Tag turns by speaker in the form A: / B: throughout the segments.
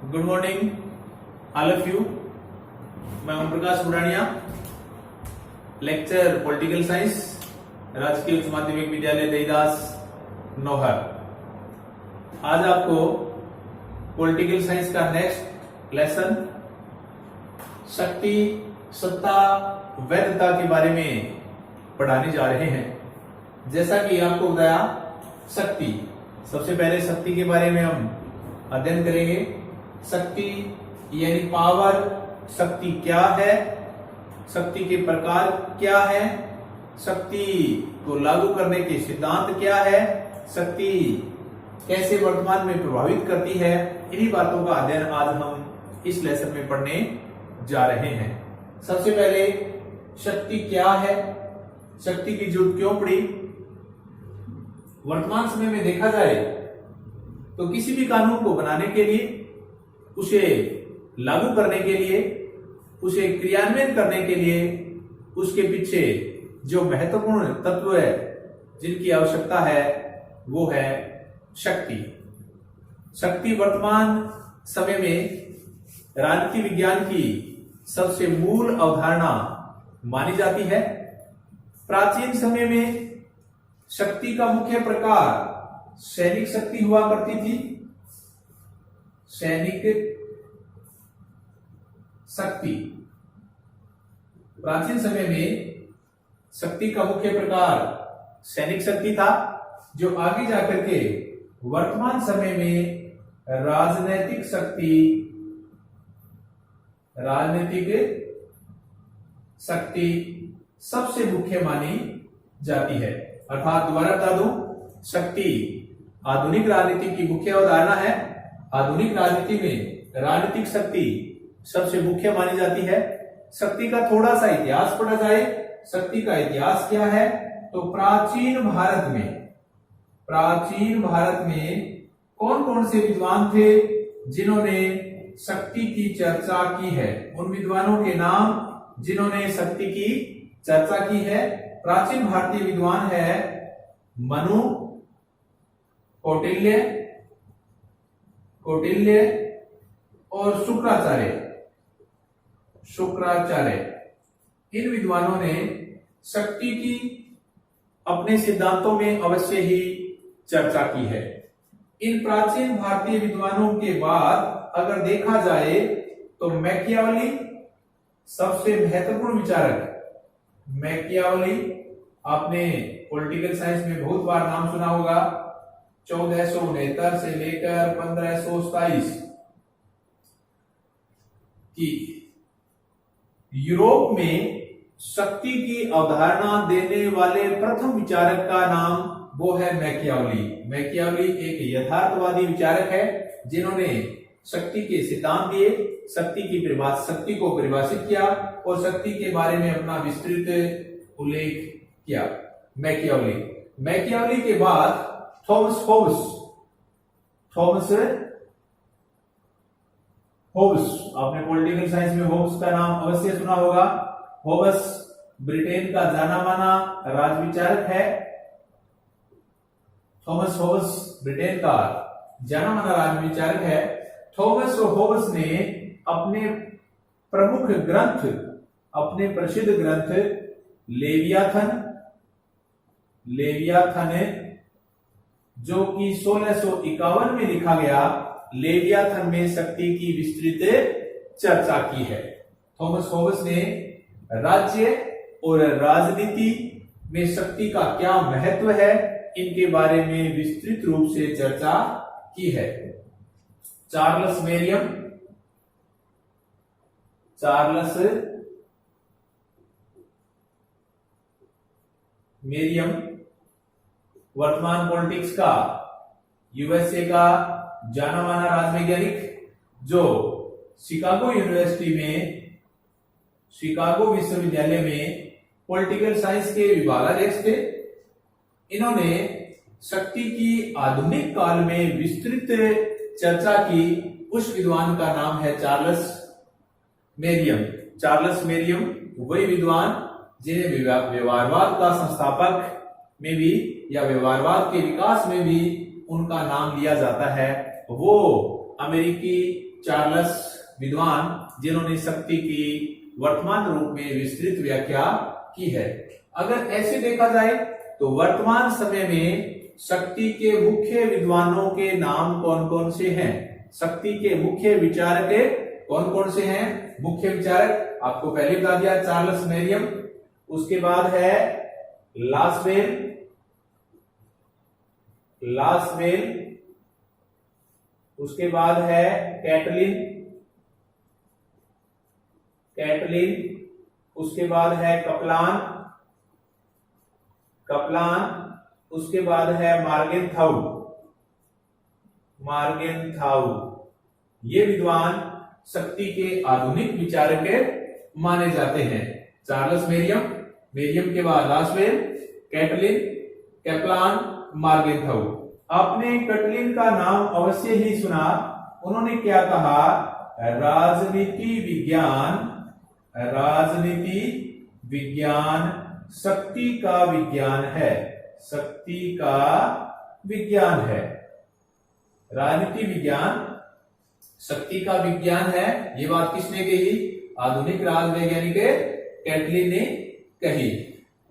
A: Good morning all of you. मैं Om Prakash बुरानिया, lecture political science, राजकीय उच्च माध्यमिक विद्यालय देईदास नौहर। आज आपको पॉलिटिकल साइंस का नेक्स्ट लेसन शक्ति, सत्ता, वैधता के बारे में पढ़ाने जा रहे हैं। जैसा कि आपको बताया, शक्ति, सबसे पहले शक्ति के बारे में हम अध्ययन करेंगे। शक्ति यानी पावर, शक्ति क्या है, शक्ति के प्रकार क्या है, शक्ति को लागू करने के सिद्धांत क्या है, शक्ति कैसे वर्तमान में प्रभावित करती है, इन्हीं बातों का अध्ययन आज हम इस लेसन में पढ़ने जा रहे हैं। सबसे पहले शक्ति क्या है, शक्ति की जरूरत क्यों पड़ी। वर्तमान समय में देखा जाए तो किसी भी कानून को बनाने के लिए, उसे लागू करने के लिए, उसे क्रियान्वयन करने के लिए उसके पीछे जो महत्वपूर्ण तत्व है जिनकी आवश्यकता है वो है शक्ति। शक्ति वर्तमान समय में राजनीति विज्ञान की सबसे मूल अवधारणा मानी जाती है। प्राचीन समय में शक्ति का मुख्य प्रकार सैनिक शक्ति हुआ करती थी। सैनिक शक्ति प्राचीन समय में शक्ति का मुख्य प्रकार सैनिक शक्ति था, जो आगे जाकर के वर्तमान समय में राजनीतिक शक्ति सबसे मुख्य मानी जाती है। अर्थात दोबारा बता दूं, शक्ति आधुनिक राजनीति की मुख्य अवधारणा है। आधुनिक राजनीति में राजनीतिक शक्ति सबसे मुख्य मानी जाती है। शक्ति का थोड़ा सा इतिहास पढ़ा जाए। शक्ति का इतिहास क्या है, तो प्राचीन भारत में कौन कौन से विद्वान थे जिन्होंने शक्ति की चर्चा की है। उन विद्वानों के नाम जिन्होंने शक्ति की चर्चा की है। प्राचीन भारतीय विद्वान है मनु, कौटिल्य और शुक्राचार्य। इन विद्वानों ने शक्ति की अपने सिद्धांतों में अवश्य ही चर्चा की है। इन प्राचीन भारतीय विद्वानों के बाद अगर देखा जाए तो मैकियावली सबसे महत्वपूर्ण विचारक। मैकियावली आपने पॉलिटिकल साइंस में बहुत बार नाम सुना होगा। 1469 से लेकर 1527 की यूरोप में शक्ति की अवधारणा देने वाले प्रथम विचारक का नाम वो है मैकियावली। मैकियावली एक यथार्थवादी विचारक है जिन्होंने शक्ति के सिद्धांत दिए, शक्ति को परिभाषित किया और शक्ति के बारे में अपना विस्तृत उल्लेख किया। मैकियावली के बाद थॉमस होब्स, आपने पॉलिटिकल साइंस में होब्स का नाम अवश्य सुना होगा। होब्स ब्रिटेन का जाना माना राजविचारक है। थॉमस होब्स ब्रिटेन का जाना माना राजविचारक है। थॉमस होब्स ने अपने प्रसिद्ध ग्रंथ लेवियाथन जो कि 1651 में लिखा गया, लेवियाथन में शक्ति की विस्तृत चर्चा की है। थॉमस होब्स ने राज्य और राजनीति में शक्ति का क्या महत्व है, इनके बारे में विस्तृत रूप से चर्चा की है। चार्ल्स मेरियम वर्तमान पॉलिटिक्स का यूएसए का जाना माना राजवैज्ञानिक, जो शिकागो विश्वविद्यालय में पॉलिटिकल साइंस के विभागाध्यक्ष थे। इन्होंने शक्ति की आधुनिक काल में विस्तृत चर्चा की। उस विद्वान का नाम है चार्ल्स मेरियम वही विद्वान जिन्हें व्यवहारवाद का संस्थापक में भी या व्यवहारवाद के विकास में भी उनका नाम लिया जाता है। वो अमेरिकी चार्ल्स विद्वान जिन्होंने शक्ति की वर्तमान रूप में विस्तृत व्याख्या की है। अगर ऐसे देखा जाए तो वर्तमान समय में शक्ति के मुख्य विद्वानों के नाम कौन कौन से हैं? शक्ति के मुख्य विचारक कौन कौन से हैं? मुख्य विचारक आपको पहले बता दिया, चार्ल्स मेरियम, उसके बाद है लासवेल, उसके बाद है कैटलिन, उसके बाद है कपलान, उसके बाद है मार्गेनथाउ। ये विद्वान शक्ति के आधुनिक विचारक माने जाते हैं। चार्ल्स मेरियम के बाद लासवेल, कैटलिन, कैपलान, मार्गेनथाउ। आपने कैटलिन का नाम अवश्य ही सुना। उन्होंने क्या कहा? राजनीति विज्ञान शक्ति का विज्ञान है। राजनीति विज्ञान शक्ति का विज्ञान है। ये बात किसने कही? आधुनिक राज वैज्ञानिक कैटलिन ने कही।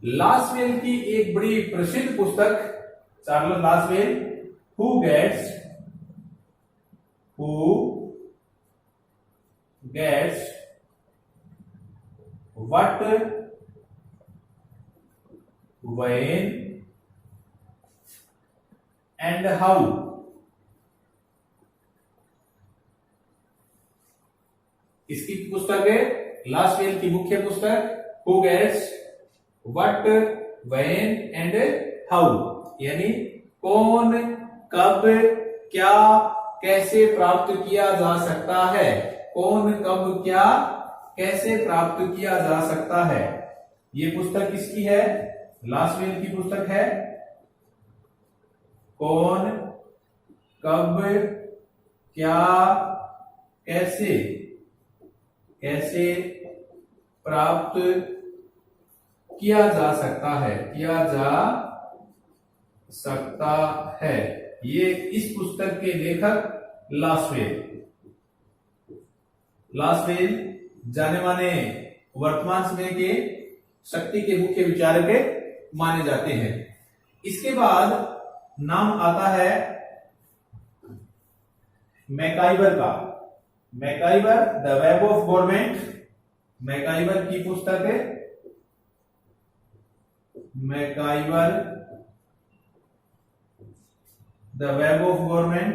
A: लासवेल की एक बड़ी प्रसिद्ध पुस्तक, Charles Lasswell, who gets what when and how. इसकी पुस्तक है, लासवेल की मुख्य पुस्तक, who gets what when and how, यानी कौन, कब, क्या, कैसे प्राप्त किया जा सकता है। कौन, कब, क्या, कैसे प्राप्त किया जा सकता है। ये पुस्तक किसकी है? लासवेल की पुस्तक है। कौन, कब, क्या, कैसे प्राप्त किया जा सकता है। ये इस पुस्तक के लेखक लासवेल जाने माने वर्तमान समय के शक्ति के मुख्य विचारक माने जाते हैं। इसके बाद नाम आता है मैकाइवर का। The web of government, MacIver की पुस्तक है। MacIver the web of government,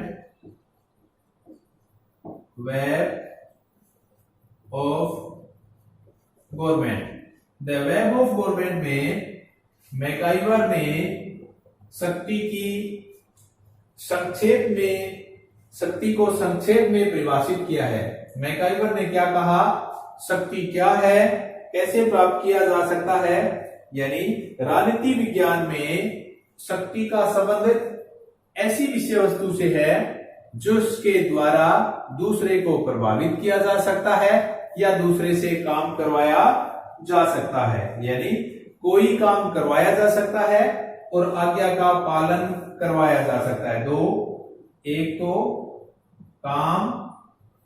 A: the web of government में मैकाइवर ने शक्ति को संक्षेप में परिभाषित किया है। मैकाइवर ने क्या कहा? शक्ति क्या है, कैसे प्राप्त किया जा सकता है, यानी राजनीति विज्ञान में शक्ति का संबंध ऐसी विषय वस्तु से है जो उसके द्वारा दूसरे को प्रभावित किया जा सकता है या दूसरे से काम करवाया जा सकता है। यानी कोई काम करवाया जा सकता है और आज्ञा का पालन करवाया जा सकता है। दो, एक तो काम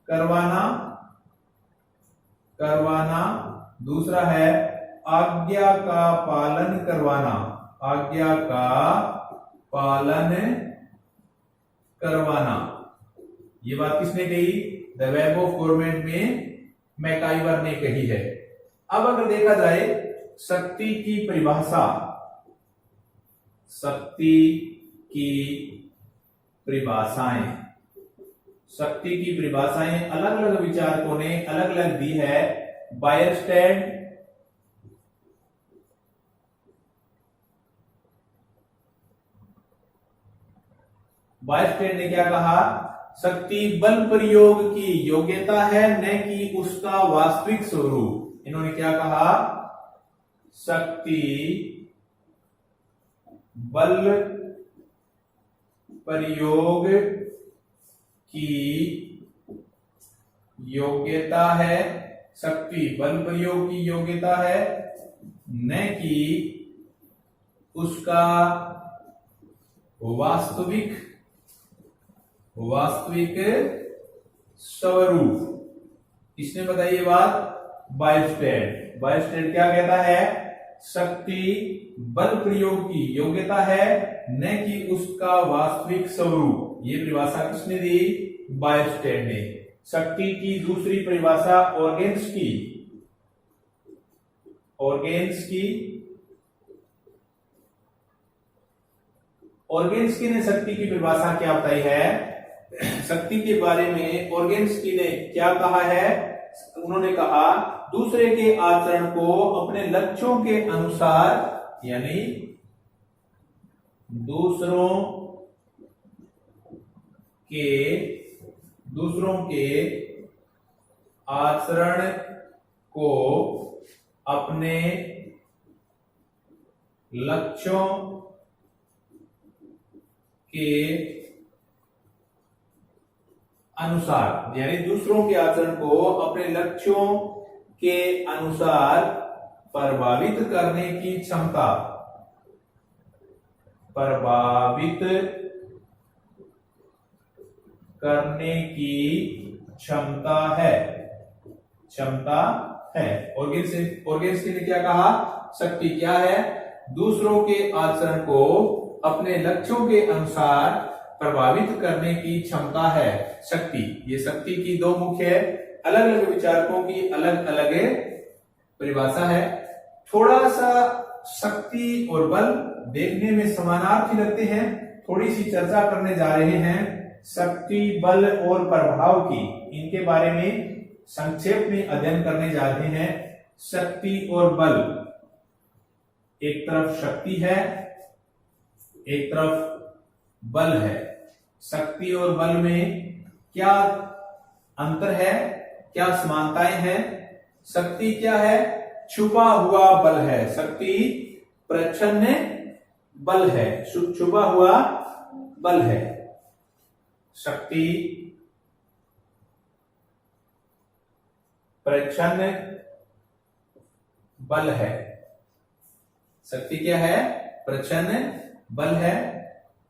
A: करवाना, दूसरा है आज्ञा का पालन करवाना। ये बात किसने कही? द वेब ऑफ गवर्नमेंट में मैकाइवर ने कही है। अब अगर देखा जाए शक्ति की परिभाषा, शक्ति की परिभाषाएं अलग अलग विचारकों ने अलग अलग दी है। बायरस्टेड ने क्या कहा? शक्ति बल प्रयोग की योग्यता है, न कि उसका वास्तविक स्वरूप। इन्होंने क्या कहा? शक्ति बल प्रयोग की योग्यता है, शक्ति बल प्रयोग की योग्यता है, न कि उसका वास्तविक स्वरूप। इसने बताई ये बात बायोस्टेट। बायोस्टेट क्या कहता है? शक्ति बल प्रयोग की योग्यता है, न कि उसका वास्तविक स्वरूप। ये परिभाषा किसने दी? बायोस्टेट ने। शक्ति की दूसरी परिभाषा ऑर्गेन्स्की ने शक्ति की परिभाषा क्या बताई है? शक्ति के बारे में ऑर्गेन्स्की ने क्या कहा है? उन्होंने कहा दूसरे के आचरण को अपने लक्ष्यों के अनुसार, यानी दूसरों के आचरण को अपने लक्ष्यों के अनुसार, यानी दूसरों के आचरण को अपने लक्ष्यों के अनुसार प्रभावित करने की क्षमता है। ऑर्गेन्स्की ने क्या कहा? शक्ति क्या है? दूसरों के आचरण को अपने लक्ष्यों के अनुसार प्रभावित करने की क्षमता है शक्ति। ये शक्ति की दो मुख्य अलग अलग विचारकों की अलग अलग परिभाषा है। थोड़ा सा शक्ति और बल देखने में समानार्थी लगते हैं। थोड़ी सी चर्चा करने जा रहे हैं शक्ति, बल और प्रभाव की। इनके बारे में संक्षेप में अध्ययन करने जा रहे हैं। शक्ति और बल, एक तरफ शक्ति है, एक तरफ बल है। शक्ति और बल में क्या अंतर है, क्या समानताएं हैं? शक्ति क्या है? छुपा हुआ बल है। शक्ति प्रच्छन्न बल है, छुपा हुआ बल है। शक्ति प्रच्छन्न बल है। शक्ति क्या है? प्रच्छन्न बल है।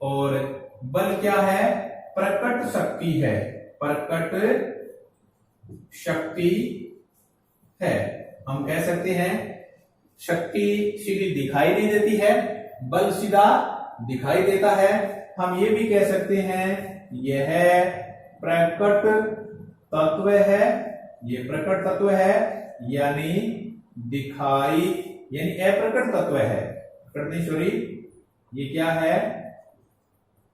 A: और बल क्या है? प्रकट शक्ति है। प्रकट शक्ति है। हम कह सकते हैं शक्ति सीधी दिखाई नहीं देती है, बल सीधा दिखाई देता है। हम ये भी कह सकते हैं यह प्रकट तत्व है, ये प्रकट तत्व है, यानी दिखाई, यानी अप्रकट तत्व है। प्रकट नहीं, सॉरी, ये क्या है?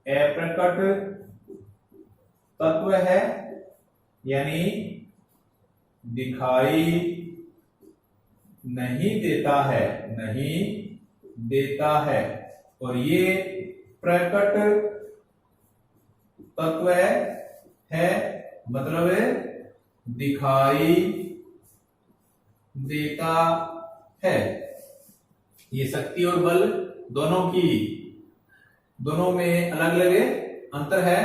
A: अप्रकट तत्व है, यानी दिखाई नहीं देता है, नहीं देता है। और ये प्रकट तत्व है, मतलब दिखाई देता है। ये शक्ति और बल दोनों में अलग अलग अंतर है।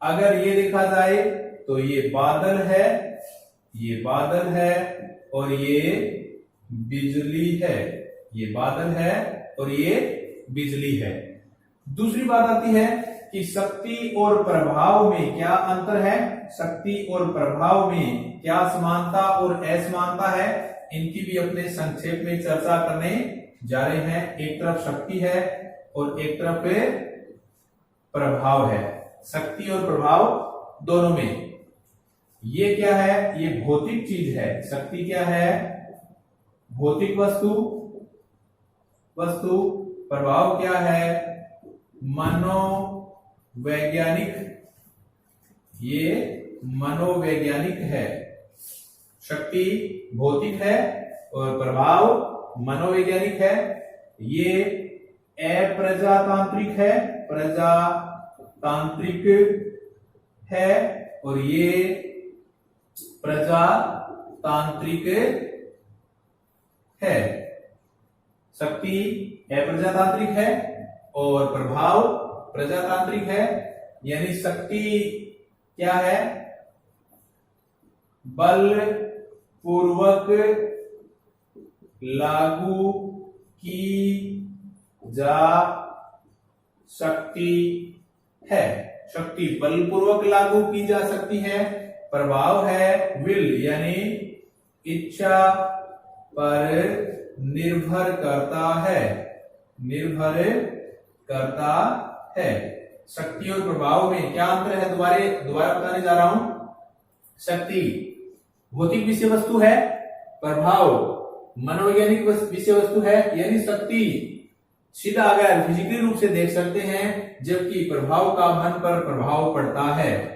A: अगर ये देखा जाए तो ये बादल है, ये बादल है और ये बिजली है। ये बादल है और ये बिजली है। दूसरी बात आती है कि शक्ति और प्रभाव में क्या अंतर है, शक्ति और प्रभाव में क्या समानता और असमानता है, इनकी भी अपने संक्षेप में चर्चा करने जा रहे हैं। एक तरफ शक्ति है और एक तरफ प्रभाव है। शक्ति और प्रभाव दोनों में। ये क्या है? ये भौतिक चीज है। शक्ति क्या है? भौतिक वस्तु। प्रभाव क्या है? मनोवैज्ञानिक। ये मनोवैज्ञानिक है। शक्ति भौतिक है और प्रभाव मनोवैज्ञानिक है। ये अप्रजातांत्रिक है, प्रजातांत्रिक है, और ये प्रजातांत्रिक है। शक्ति अप्रजातांत्रिक है और प्रभाव प्रजातांत्रिक है। यानी शक्ति क्या है? बल पूर्वक लागू की जा सकती है। शक्ति बलपूर्वक लागू की जा सकती है। प्रभाव है विल यानी इच्छा पर निर्भर करता है, निर्भर करता है। शक्ति और प्रभाव में क्या अंतर है, दोबारा बताने जा रहा हूं। शक्ति भौतिक विषय वस्तु है, प्रभाव मनोवैज्ञानिक विषय वस्तु है, यानी शक्ति सीधा अगर फिजिकली रूप से देख सकते हैं, जबकि प्रभाव का मन पर प्रभाव पड़ता है।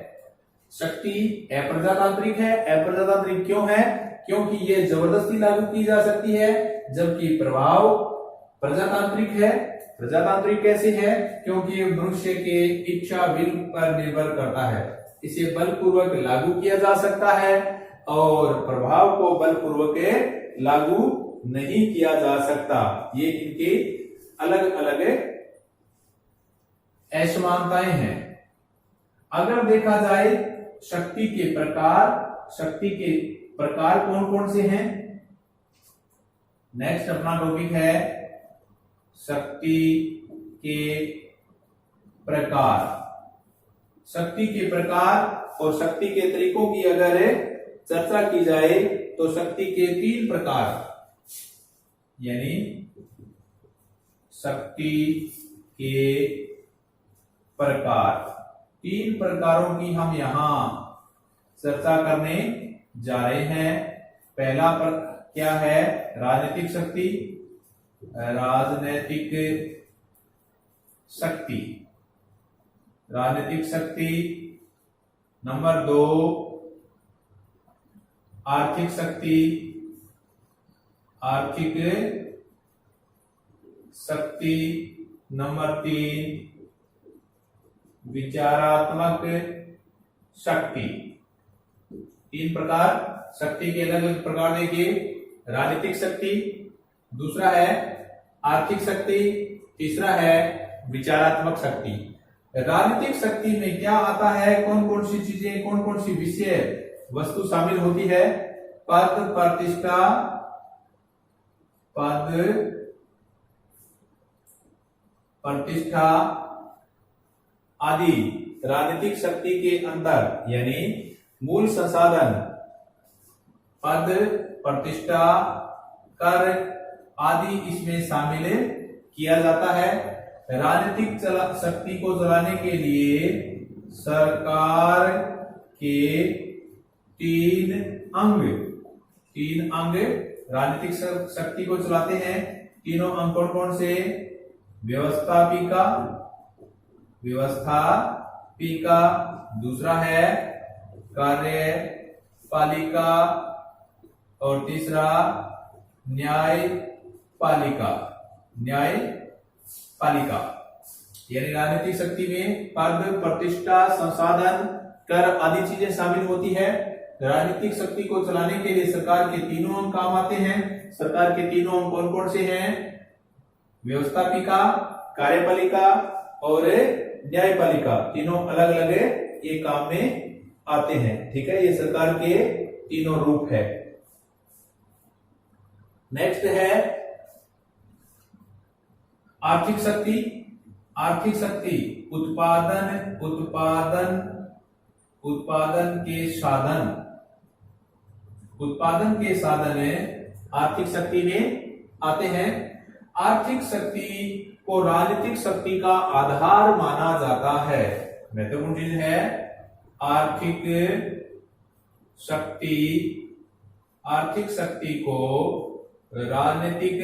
A: शक्ति अप्रजातांत्रिक है। अप्रजातांत्रिक क्यों है? क्योंकि ये जबरदस्ती लागू की जा सकती है, जबकि प्रभाव प्रजातांत्रिक है। प्रजातांत्रिक कैसे है? क्योंकि ये मनुष्य के इच्छा विल पर निर्भर करता है, इसे बलपूर्वक लागू किया जा सकता है, और प्रभाव को बलपूर्वक लागू नहीं किया जा सकता। ये इनके अलग अलग असमानताएं हैं। अगर देखा जाए शक्ति के प्रकार कौन कौन से हैं? नेक्स्ट अपना टॉपिक है शक्ति के प्रकार। शक्ति के प्रकार और शक्ति के तरीकों की अगर चर्चा की जाए तो शक्ति के 3 प्रकार, यानी शक्ति के प्रकार, 3 प्रकारों की हम यहां चर्चा करने जा रहे हैं। पहला क्या है? राजनीतिक शक्ति। राजनीतिक शक्ति, राजनीतिक शक्ति। नंबर 2 आर्थिक शक्ति, आर्थिक शक्ति। नंबर 3 विचारात्मक शक्ति। 3 प्रकार शक्ति के अलग अलग प्रकार देखिए। राजनीतिक शक्ति, दूसरा है आर्थिक शक्ति, तीसरा है विचारात्मक शक्ति। राजनीतिक शक्ति में क्या आता है? कौन कौन सी चीजें, कौन कौन सी विषय वस्तु शामिल होती है? पद प्रतिष्ठा, पद प्रतिष्ठा आदि राजनीतिक शक्ति के अंदर, यानी मूल संसाधन, पद प्रतिष्ठा, कर आदि इसमें शामिल किया जाता है। राजनीतिक शक्ति को चलाने के लिए सरकार के 3 अंग राजनीतिक शक्ति को चलाते हैं। तीनों अंग कौन कौन से? व्यवस्थापिका, दूसरा है कार्यपालिका, और तीसरा न्यायपालिका। यानी राजनीतिक शक्ति में पद प्रतिष्ठा, संसाधन, कर आदि चीजें शामिल होती है। राजनीतिक शक्ति को चलाने के लिए सरकार के 3 अंग काम आते हैं। सरकार के 3 अंग कौन कौन से हैं? व्यवस्थापिका, कार्यपालिका और न्यायपालिका। तीनों अलग अलग ये काम में आते हैं। ठीक है, ये सरकार के 3 रूप है। नेक्स्ट है आर्थिक शक्ति। आर्थिक शक्ति उत्पादन के साधन आर्थिक शक्ति में आते हैं। आर्थिक शक्ति को राजनीतिक शक्ति का आधार माना जाता है। महत्वपूर्ण चीज है आर्थिक शक्ति को राजनीतिक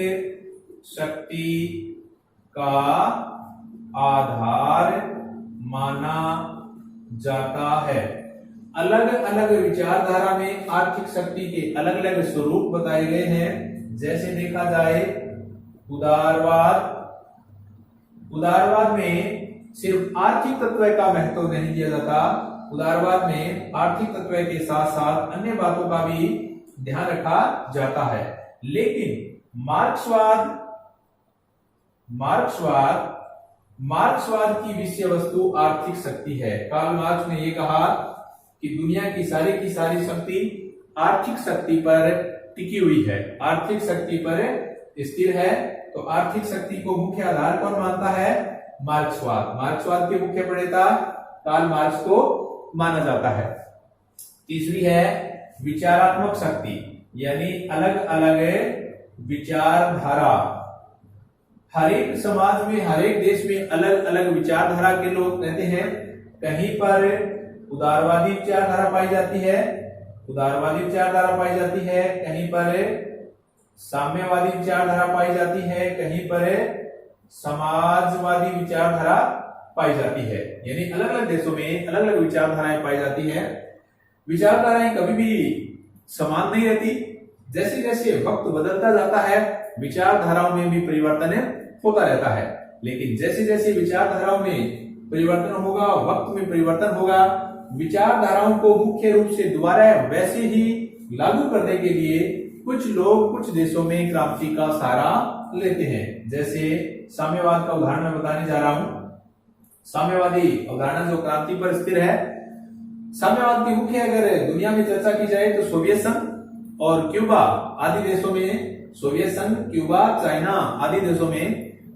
A: शक्ति का आधार माना जाता है। अलग अलग विचारधारा में आर्थिक शक्ति के अलग अलग स्वरूप बताए गए हैं। जैसे देखा जाए उदारवाद में सिर्फ आर्थिक तत्व का महत्व नहीं दिया जाता। उदारवाद में आर्थिक तत्व के साथ साथ अन्य बातों का भी ध्यान रखा जाता है। लेकिन मार्क्सवाद की विषय वस्तु आर्थिक शक्ति है। कार्ल मार्क्स ने यह कहा कि दुनिया की सारी शक्ति आर्थिक शक्ति पर टिकी हुई है, आर्थिक शक्ति पर स्थिर है। तो आर्थिक शक्ति को मुख्य आधार कौन मानता है? मार्क्सवाद के मुख्य प्रणेता कार्ल मार्क्स को माना जाता है। तीसरी है विचारात्मक शक्ति, यानी अलग अलग विचारधारा। हर एक समाज में, हर एक देश में अलग अलग विचारधारा के लोग रहते हैं। कहीं पर उदारवादी विचारधारा पाई जाती है, उदारवादी विचारधारा पाई जाती है, कहीं पर साम्यवादी विचारधारा पाई जाती है, कहीं पर समाजवादी विचारधारा पाई जाती है। यानी अलग अलग देशों में अलग अलग विचारधाराएं पाई जाती है। विचारधाराएं कभी भी समान नहीं रहती। जैसे जैसे वक्त बदलता जाता है विचारधाराओं में भी परिवर्तन होता रहता है, लेकिन जैसे जैसे विचारधाराओं में परिवर्तन होगा, वक्त में परिवर्तन होगा, विचारधाराओं को मुख्य रूप से दोबारा वैसे ही लागू करने के लिए कुछ लोग कुछ देशों में क्रांति का सहारा लेते हैं। जैसे साम्यवाद का उदाहरण मैं बताने जा रहा हूं। साम्यवादी अवधारणा जो क्रांति पर स्थिर है, साम्यवाद की मुख्य अगर दुनिया में चर्चा की जाए तो सोवियत संघ और क्यूबा आदि देशों में, सोवियत संघ, क्यूबा, चाइना आदि देशों में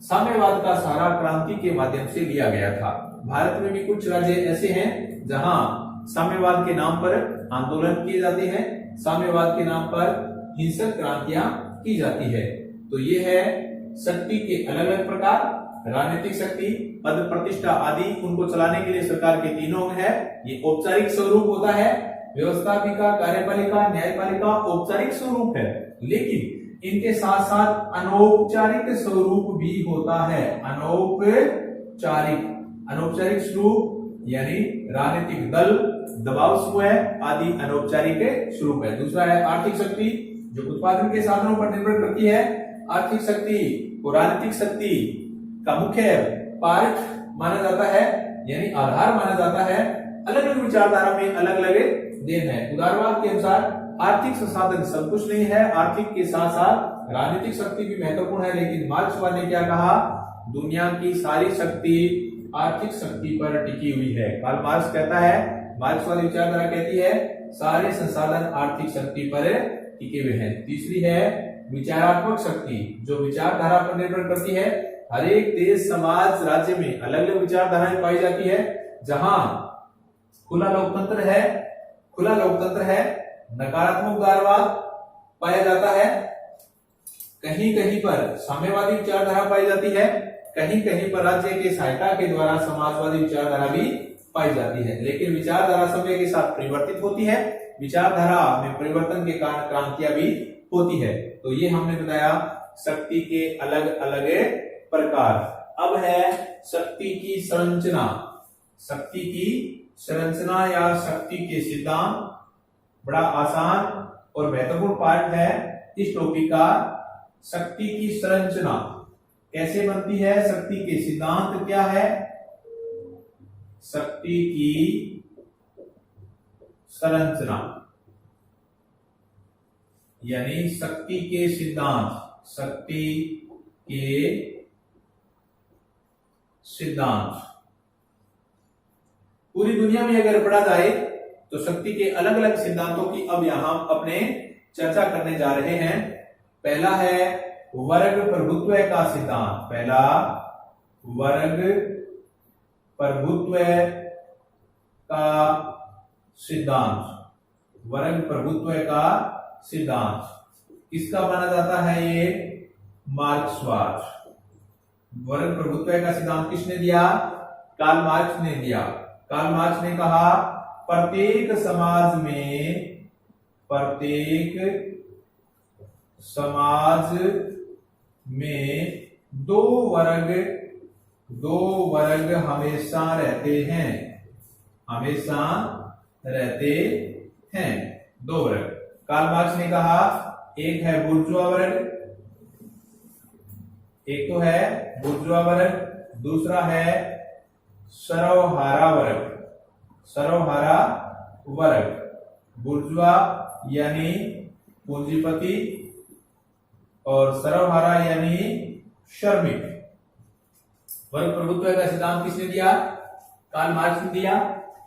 A: साम्यवाद का सहारा क्रांति के माध्यम से लिया गया था। भारत में भी कुछ राज्य ऐसे हैं जहां साम्यवाद के नाम पर आंदोलन किए जाते हैं, साम्यवाद के नाम पर हिंसक क्रांतियां की जाती है। तो ये है शक्ति के अलग अलग प्रकार। राजनीतिक शक्ति, पद प्रतिष्ठा आदि उनको चलाने के लिए सरकार के तीनों अंग है। ये औपचारिक स्वरूप होता है। व्यवस्थापिका, कार्यपालिका, न्यायपालिका औपचारिक स्वरूप है, लेकिन इनके साथ साथ अनौपचारिक स्वरूप भी होता है। अनौपचारिक स्वरूप यानी राजनीतिक दल, दबाव समूह आदि अनौपचारिक स्वरूप है। दूसरा है आर्थिक शक्ति, जो उत्पादन के साधनों पर निर्भर करती है। आर्थिक शक्ति को राजनीतिक शक्ति का मुख्य पार्ट माना जाता है, यानी आधार माना जाता है। अलग अलग विचारधारा में अलग अलग देन है। उदारवाद के अनुसार आर्थिक संसाधन सब कुछ नहीं है, आर्थिक के साथ साथ राजनीतिक शक्ति भी महत्वपूर्ण है। लेकिन मार्क्सवाद ने क्या कहा? दुनिया की सारी शक्ति आर्थिक शक्ति पर टिकी हुई है। कार्ल मार्क्स कहता है, मार्क्सवादी विचारधारा कहती है सारे संसाधन आर्थिक शक्ति पर टिके हुए हैं। तीसरी है विचारात्मक शक्ति, जो विचारधारा पर निर्भर करती है। हर एक देश, समाज, राज्य में अलग अलग विचारधाराएं पाई जाती है। जहां खुला लोकतंत्र है, नकारात्मक उदारवाद पाया जाता है। कहीं कहीं पर साम्यवादी विचारधारा पाई जाती है, कहीं कहीं पर राज्य के सहायता के द्वारा समाजवादी विचारधारा भी पाई जाती है। लेकिन विचारधारा समय के साथ परिवर्तित होती है। विचारधारा में परिवर्तन के कारण क्रांतियां भी होती है। तो ये हमने बताया शक्ति के अलग अलग प्रकार। अब है शक्ति की संरचना। शक्ति की संरचना या शक्ति के सिद्धांत बड़ा आसान और महत्वपूर्ण पार्ट है इस टॉपिक का। शक्ति की संरचना कैसे बनती है, शक्ति के सिद्धांत क्या है? शक्ति की संरचना यानी शक्ति के सिद्धांत। शक्ति के सिद्धांत पूरी दुनिया में अगर पढ़ा जाए तो शक्ति के अलग अलग सिद्धांतों की अब यहां अपने चर्चा करने जा रहे हैं। पहला है वर्ग प्रभुत्व का सिद्धांत। पहला वर्ग प्रभुत्व का सिद्धांत। वर्ग प्रभुत्व का सिद्धांत किसका माना जाता है? ये मार्क्सवाद। वर्ग प्रभुत्व का सिद्धांत किसने दिया? कार्ल मार्क्स ने दिया। कार्ल मार्क्स ने कहा प्रत्येक समाज में दो वर्ग हमेशा रहते हैं। दो वर्ग। कार्ल मार्क्स ने कहा एक है बुर्जुआ वर्ग, एक तो है बुर्जुआ वर्ग, दूसरा है सर्वहारा वर्ग। बुर्जुआ यानी पूंजीपति और सर्वहारा यानी श्रमिक। वर्ग प्रभुत्व का सिद्धांत किसने दिया? कार्ल मार्क्स ने दिया।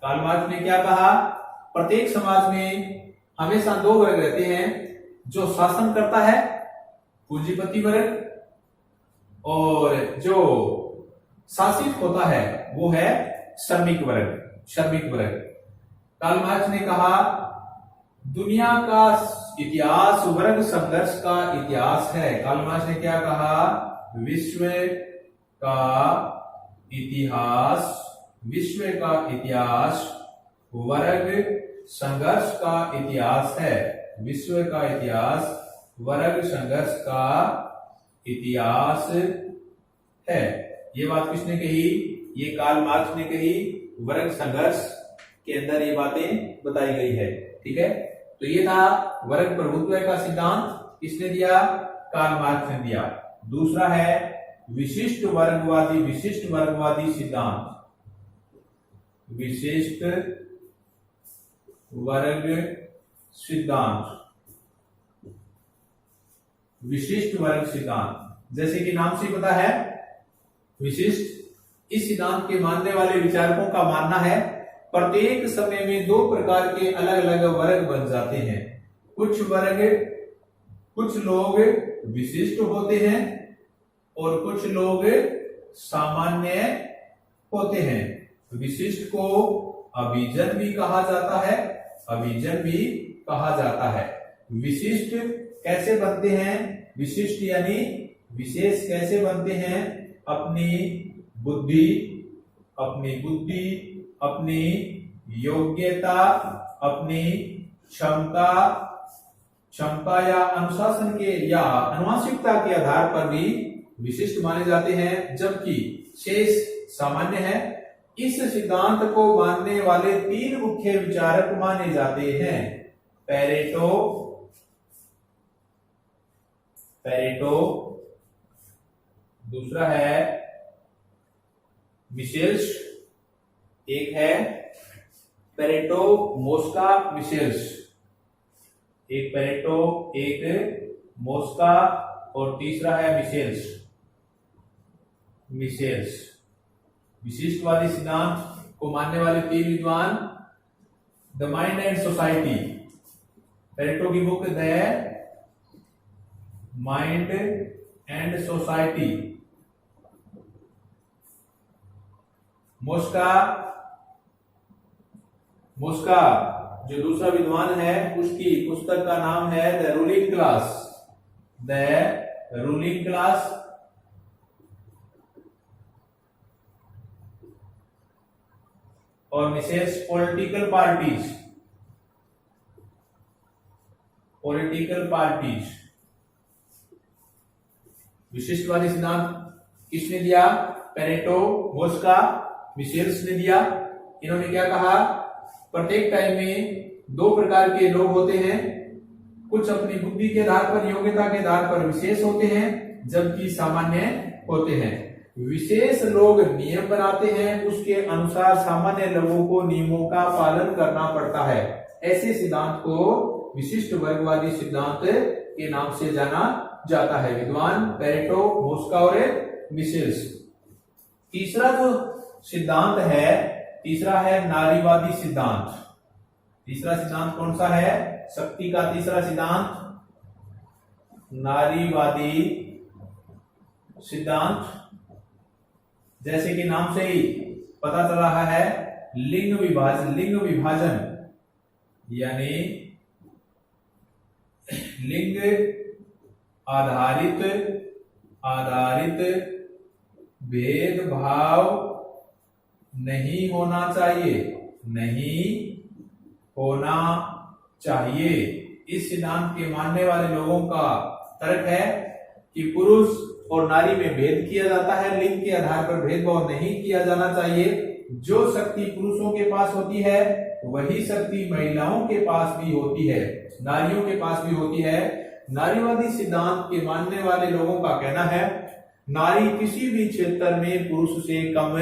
A: कार्ल मार्क्स ने क्या कहा? प्रत्येक समाज में हमेशा दो वर्ग रहते हैं, जो शासन करता है पूंजीपति वर्ग, और जो शासित होता है वो है श्रमिक वर्ग। कार्ल मार्क्स ने कहा दुनिया का इतिहास वर्ग संघर्ष का इतिहास है। कार्ल मार्क्स ने क्या कहा? विश्व का इतिहास वर्ग संघर्ष का इतिहास है। विश्व का इतिहास वर्ग संघर्ष का इतिहास है। ये बात किसने कही? ये कार्ल मार्क्स ने कही। वर्ग संघर्ष के अंदर ये बातें बताई गई है। ठीक है, तो ये था वर्ग प्रभुत्व का सिद्धांत। किसने दिया? कार्ल मार्क्स ने दिया। दूसरा है विशिष्ट वर्गवादी सिद्धांत। विशिष्ट वर्ग सिद्धांत, जैसे कि नाम से ही पता है विशिष्ट। इस सिद्धांत के मानने वाले विचारकों का मानना है प्रत्येक समय में दो प्रकार के अलग अलग वर्ग बन जाते हैं। कुछ लोग विशिष्ट होते हैं और कुछ लोग सामान्य होते हैं। विशिष्ट को अभिजन भी कहा जाता है। विशिष्ट कैसे बनते हैं? विशिष्ट यानी विशेष कैसे बनते हैं? अपनी बुद्धि, अपनी योग्यता, अपनी क्षमता या अनुशासन के या अनुवांशिकता के आधार पर भी विशिष्ट माने जाते हैं, जबकि शेष सामान्य है। इस सिद्धांत को मानने वाले तीन मुख्य विचारक माने जाते हैं। पेरेटो, दूसरा है मिशेल्स, एक है पेरेटो मोस्का मिशेल्स। एक पेरेटो, एक मोस्का और तीसरा है मिशेल्स। विशिष्टवादी सिद्धांत को मानने वाले तीन विद्वान, the mind and society. Pareto की book the mind and society. Mosca जो दूसरा विद्वान है, उसकी पुस्तक का नाम है द रूलिंग क्लास। और मिसेस पॉलिटिकल पार्टीज। विशिष्टवादी सिद्धांत किसने दिया? पेरेटो, मोस्का, मिशेल्स ने दिया। इन्होंने क्या कहा? प्रत्येक टाइम में दो प्रकार के लोग होते हैं। कुछ अपनी बुद्धि के आधार पर, योग्यता के आधार पर विशेष होते हैं, जबकि सामान्य होते हैं। विशेष लोग नियम बनाते हैं, उसके अनुसार सामान्य लोगों को नियमों का पालन करना पड़ता है। ऐसे सिद्धांत को विशिष्ट वर्गवादी सिद्धांत के नाम से जाना जाता है। विद्वान पेरेटो, मोस्का और मिशेल्स। तीसरा जो सिद्धांत है, तीसरा है नारीवादी सिद्धांत। तीसरा सिद्धांत कौन सा है? शक्ति का तीसरा सिद्धांत नारीवादी सिद्धांत। जैसे कि नाम से ही पता चल रहा है, लिंग विभाजन यानी लिंग आधारित भेदभाव नहीं होना चाहिए। इस सिद्धांत के मानने वाले लोगों का तर्क है कि पुरुष और नारी में भेद किया जाता है, लिंग के आधार पर भेदभाव नहीं किया जाना चाहिए। जो शक्ति पुरुषों के पास होती है वही शक्ति महिलाओं के पास भी होती है, नारियों के पास भी होती है। नारीवादी सिद्धांत के मानने वाले लोगों का कहना है नारी किसी भी क्षेत्र में पुरुष से कम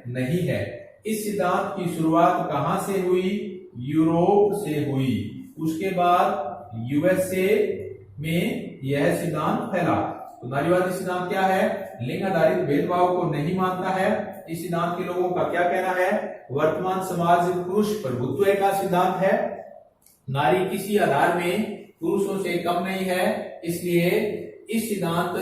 A: नहीं है। इस सिद्धांत की शुरुआत कहां से हुई? यूरोप से हुई। उसके बाद यूएसए में यह सिद्धांत फैला। तो नारीवादी सिद्धांत क्या है? लिंग आधारित भेदभाव को नहीं मानता है। इस सिद्धांत के लोगों का क्या कहना है? वर्तमान समाज पुरुष प्रभुत्व का सिद्धांत है। नारी किसी आधार में पुरुषों से कम नहीं है, इसलिए इस सिद्धांत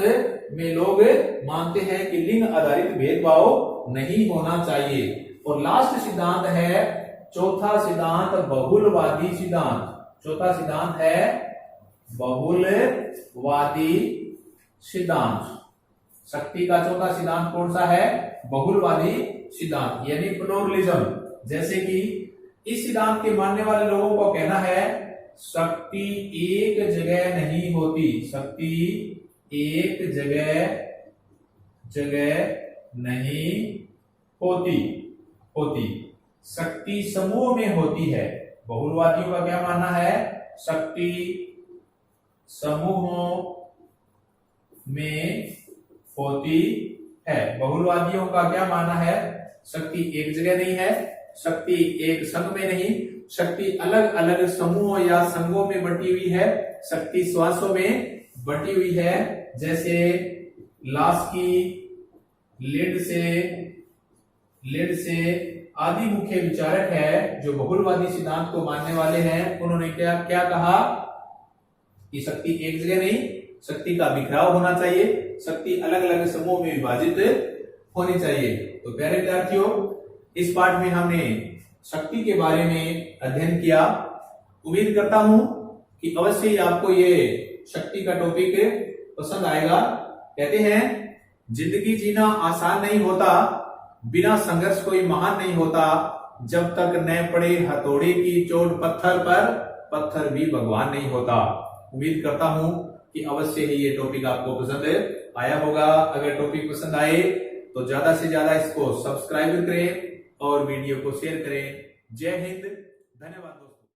A: में लोग मानते हैं कि लिंग आधारित भेदभाव नहीं होना चाहिए। और लास्ट सिद्धांत है, चौथा सिद्धांत बहुलवादी सिद्धांत। चौथा सिद्धांत है बहुलवादी सिद्धांत। शक्ति का चौथा सिद्धांत कौन सा है? बहुलवादी सिद्धांत यानी प्लूरलिज्म। जैसे कि इस सिद्धांत के मानने वाले लोगों को कहना है शक्ति एक जगह नहीं होती, शक्ति एक जगह नहीं होती, शक्ति समूह में होती है। बहुलवादियों का क्या मानना है? शक्ति समूहों में होती है। बहुलवादियों का क्या मानना है? शक्ति एक जगह नहीं है, शक्ति एक संघ में नहीं, शक्ति अलग अलग समूहों या संघों में बटी हुई है, शक्ति श्वासों में बटी हुई है। जैसे लास्की, लिड से आदि मुख्य विचारक है जो बहुलवादी सिद्धांत को मानने वाले हैं। उन्होंने क्या कहा कि शक्ति एक जगह नहीं, शक्ति का बिखराव होना चाहिए, शक्ति अलग अलग समूह में विभाजित होनी चाहिए। तो प्यारे विद्यार्थियों, इस पाठ में हमने शक्ति के बारे में अध्ययन किया। उम्मीद करता हूं कि अवश्य ही आपको ये शक्ति का टॉपिक पसंद आएगा। कहते हैं जिंदगी जीना आसान नहीं होता, बिना संघर्ष कोई महान नहीं होता, जब तक न पड़े हथौड़े की चोट पत्थर पर, पत्थर भी भगवान नहीं होता। उम्मीद करता हूं कि अवश्य ही ये टॉपिक आपको पसंद आया होगा। अगर टॉपिक पसंद आए तो ज्यादा से ज्यादा इसको सब्सक्राइब करें और वीडियो को शेयर करें। जय हिंद, धन्यवाद दोस्तों।